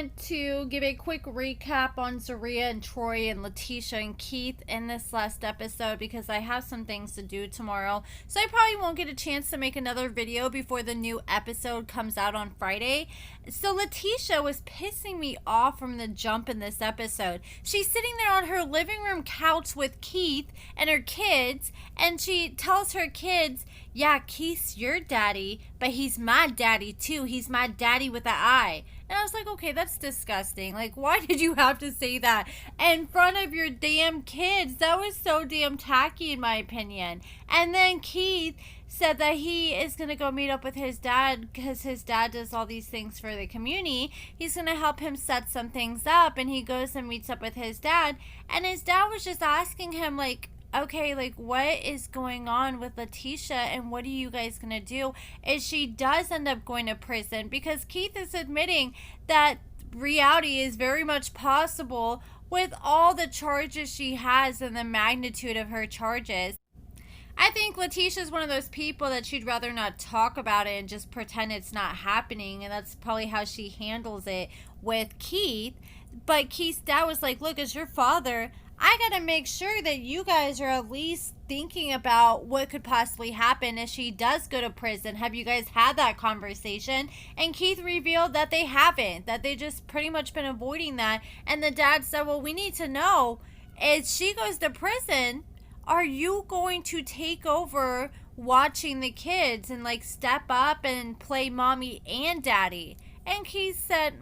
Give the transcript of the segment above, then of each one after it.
want to give a quick recap on Zaria and Troy and Latisha and Keith in this last episode because I have some things to do tomorrow. So I probably won't get a chance to make another video before the new episode comes out on Friday. So Latisha was pissing me off from the jump in this episode. She's sitting there on her living room couch with Keith and her kids, and she tells her kids, yeah, Keith's your daddy, but he's my daddy too. He's my daddy with an I. And I was like, okay, that's disgusting. Like, why did you have to say that in front of your damn kids? That was so damn tacky in my opinion. And then Keith said that he is going to go meet up with his dad because his dad does all these things for the community. He's going to help him set some things up, and he goes and meets up with his dad. And his dad was just asking him, like, okay, like, what is going on with Latisha and what are you guys gonna do if she does end up going to prison? Because Keith is admitting that reality is very much possible with all the charges she has and the magnitude of her charges. I think Latisha is one of those people that she'd rather not talk about it and just pretend it's not happening, and that's probably how she handles it with Keith. But Keith's dad was like, look, as your father, I gotta make sure that you guys are at least thinking about what could possibly happen if she does go to prison. Have you guys had that conversation? And Keith revealed that they haven't, that they just pretty much been avoiding that. And the dad said, well, we need to know, if she goes to prison, are you going to take over watching the kids and like step up and play mommy and daddy? And Keith said,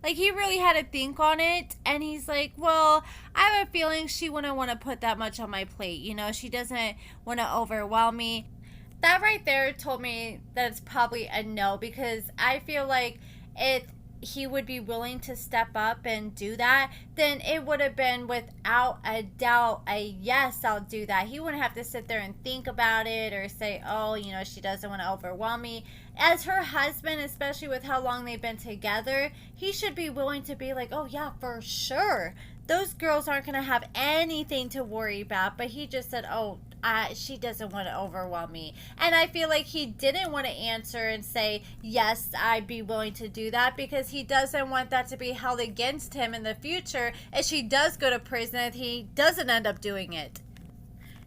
like he really had to think on it. And he's like, well, I have a feeling she wouldn't want to put that much on my plate. You know, she doesn't want to overwhelm me. That right there told me that it's probably a no, because I feel like if he would be willing to step up and do that, then it would have been without a doubt a yes, I'll do that. He wouldn't have to sit there and think about it or say, oh, you know, she doesn't want to overwhelm me. As her husband, especially with how long they've been together, he should be willing to be like, oh yeah, for sure, those girls aren't going to have anything to worry about. But he just said, oh, she doesn't want to overwhelm me. And I feel like he didn't want to answer and say, yes, I'd be willing to do that, because he doesn't want that to be held against him in the future if she does go to prison, if he doesn't end up doing it.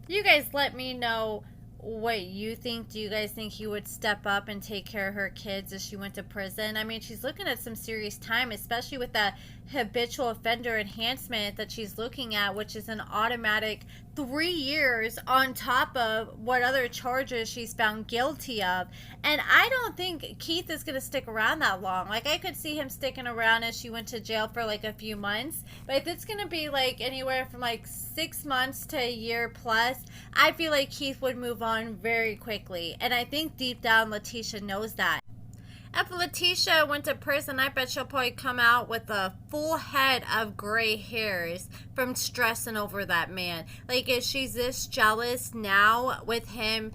You guys let me know what you think. Do you guys think he would step up and take care of her kids if she went to prison? I mean, she's looking at some serious time, especially with that habitual offender enhancement that she's looking at, which is an automatic 3 years on top of what other charges she's found guilty of. And I don't think Keith is going to stick around that long. Like, I could see him sticking around as she went to jail for like a few months, but if it's going to be like anywhere from like 6 months to a year plus, I feel like Keith would move on very quickly. And I think deep down Latisha knows that. If Latisha went to prison, I bet she'll probably come out with a full head of gray hairs from stressing over that man. Like, if she's this jealous now with him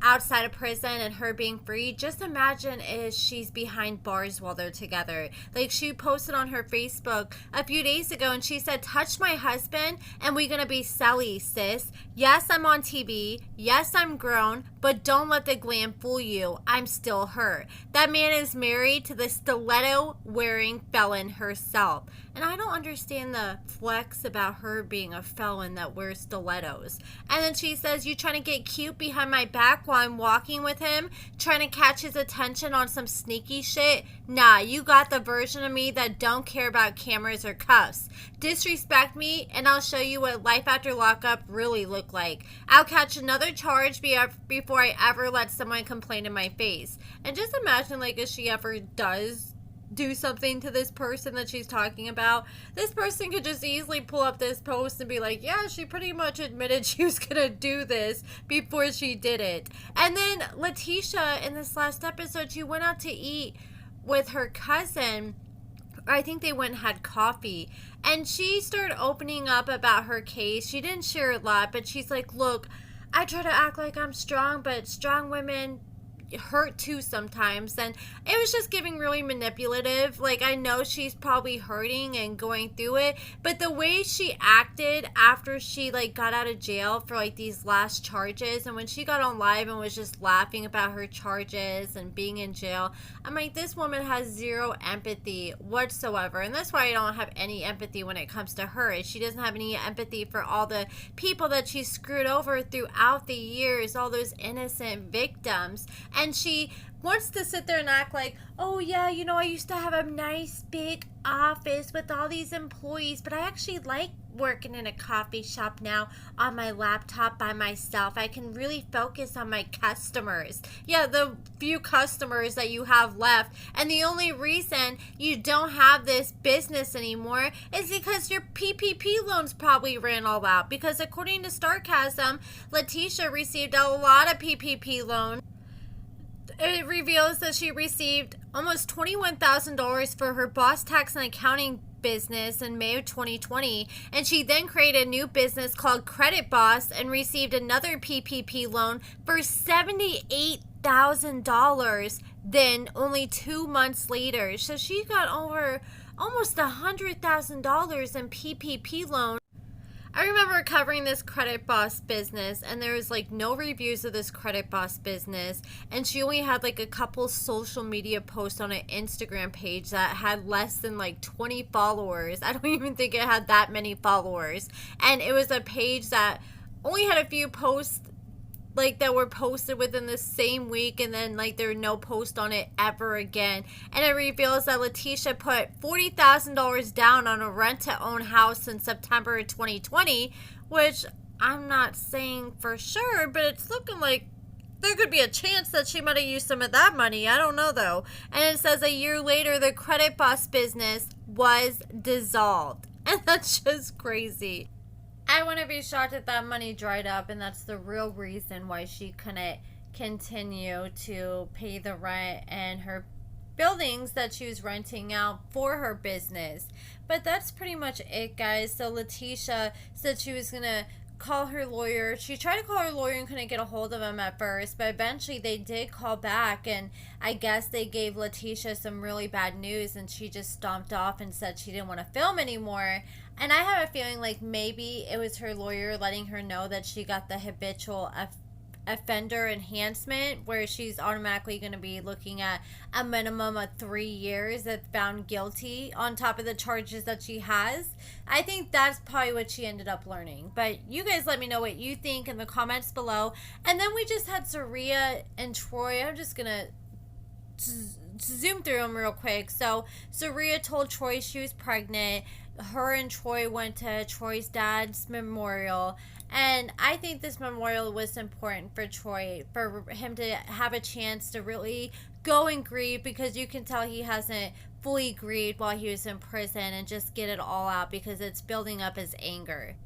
outside of prison and her being free, just imagine if she's behind bars while they're together. Like, she posted on her Facebook a few days ago and she said, touch my husband and we're gonna be Sally, sis. Yes, I'm on TV. Yes, I'm grown, but don't let the glam fool you. I'm still her. That man is married to the stiletto wearing felon herself. And I don't understand the flex about her being a felon that wears stilettos. And then she says, you trying to get cute behind my back while I'm walking with him, trying to catch his attention on some sneaky shit? Nah, you got the version of me that don't care about cameras or cuffs. Disrespect me and I'll show you what life after lockup really look like. I'll catch another charge before I ever let someone complain in my face. And just imagine, like, if she ever does do something to this person that she's talking about, this person could just easily pull up this post and be like, yeah, she pretty much admitted she was gonna do this before she did it. And then Latisha, in this last episode, she went out to eat with her cousin. I think they went and had coffee, and she started opening up about her case. She didn't share a lot, but she's like, look, I try to act like I'm strong, but strong women hurt too sometimes, and it was just giving really manipulative. Like, I know she's probably hurting and going through it, but the way she acted after she like got out of jail for like these last charges, and when she got on live and was just laughing about her charges and being in jail, I'm like, this woman has zero empathy whatsoever. And that's why I don't have any empathy when it comes to her. She doesn't have any empathy for all the people that she screwed over throughout the years, all those innocent victims. And she wants to sit there and act like, oh yeah, you know, I used to have a nice big office with all these employees, but I actually like working in a coffee shop now on my laptop by myself. I can really focus on my customers. Yeah, the few customers that you have left. And the only reason you don't have this business anymore is because your PPP loans probably ran all out. Because according to Sarcasm, Latisha received a lot of PPP loans. It reveals that she received almost $21,000 for her boss tax and accounting business in May of 2020, and she then created a new business called Credit Boss and received another PPP loan for $78,000 then only 2 months later. So she got over almost $100,000 in PPP loan. I remember covering this Credit Boss business, and there was like no reviews of this Credit Boss business, and she only had like a couple social media posts on an Instagram page that had less than like 20 followers. I don't even think it had that many followers, and it was a page that only had a few posts like that were posted within the same week, and then like there were no post on it ever again. And it reveals that Latisha put $40,000 down on a rent-to-own house in September of 2020, which I'm not saying for sure, but it's looking like there could be a chance that she might have used some of that money. I don't know though. And it says a year later the Credit Boss business was dissolved, and that's just crazy. I wouldn't be shocked if that money dried up, and that's the real reason why she couldn't continue to pay the rent and her buildings that she was renting out for her business. But that's pretty much it, guys. So Latisha said she was going to call her lawyer. She tried to call her lawyer and couldn't get a hold of him at first, but eventually they did call back, and I guess they gave Latisha some really bad news, and she just stomped off and said she didn't want to film anymore. And I have a feeling like maybe it was her lawyer letting her know that she got the habitual offender enhancement, where she's automatically going to be looking at a minimum of 3 years if found guilty on top of the charges that she has. I think that's probably what she ended up learning. But you guys let me know what you think in the comments below. And then we just had Zaria and Troy. I'm just going to zoom through them real quick. So Zaria told Troy she was pregnant. Her and Troy went to Troy's dad's memorial, and I think this memorial was important for Troy, for him to have a chance to really go and grieve, because you can tell he hasn't fully grieved while he was in prison, and just get it all out because it's building up his anger.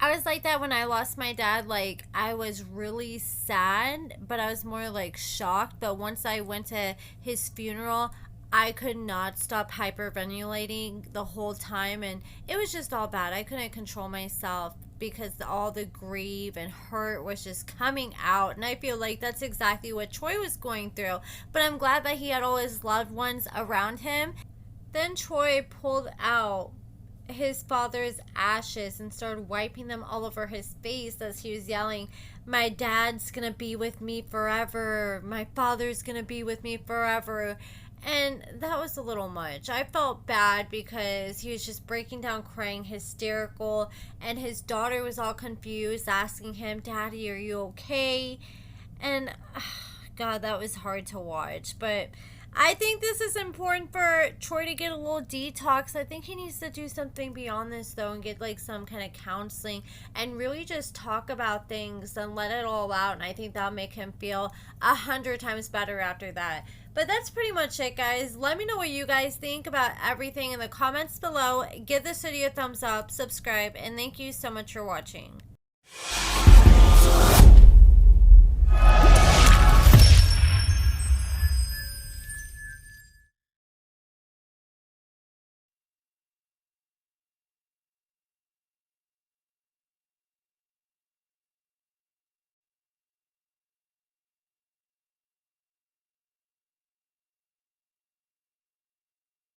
I was like that when I lost my dad. Like, I was really sad, but I was more like shocked. But once I went to his funeral, I could not stop hyperventilating the whole time, and it was just all bad. I couldn't control myself because all the grief and hurt was just coming out, and I feel like that's exactly what Troy was going through. But I'm glad that he had all his loved ones around him. Then Troy pulled out his father's ashes and started wiping them all over his face as he was yelling, "My dad's gonna be with me forever. My father's gonna be with me forever." And that was a little much. I felt bad because he was just breaking down, crying, hysterical, and his daughter was all confused, asking him, "Daddy, are you okay?" And God, that was hard to watch. But I think this is important for Troy to get a little detox. I think he needs to do something beyond this, though, and get like some kind of counseling and really just talk about things and let it all out. And I think that'll make him feel 100 times better after that. But that's pretty much it, guys. Let me know what you guys think about everything in the comments below. Give this video a thumbs up, subscribe, and thank you so much for watching.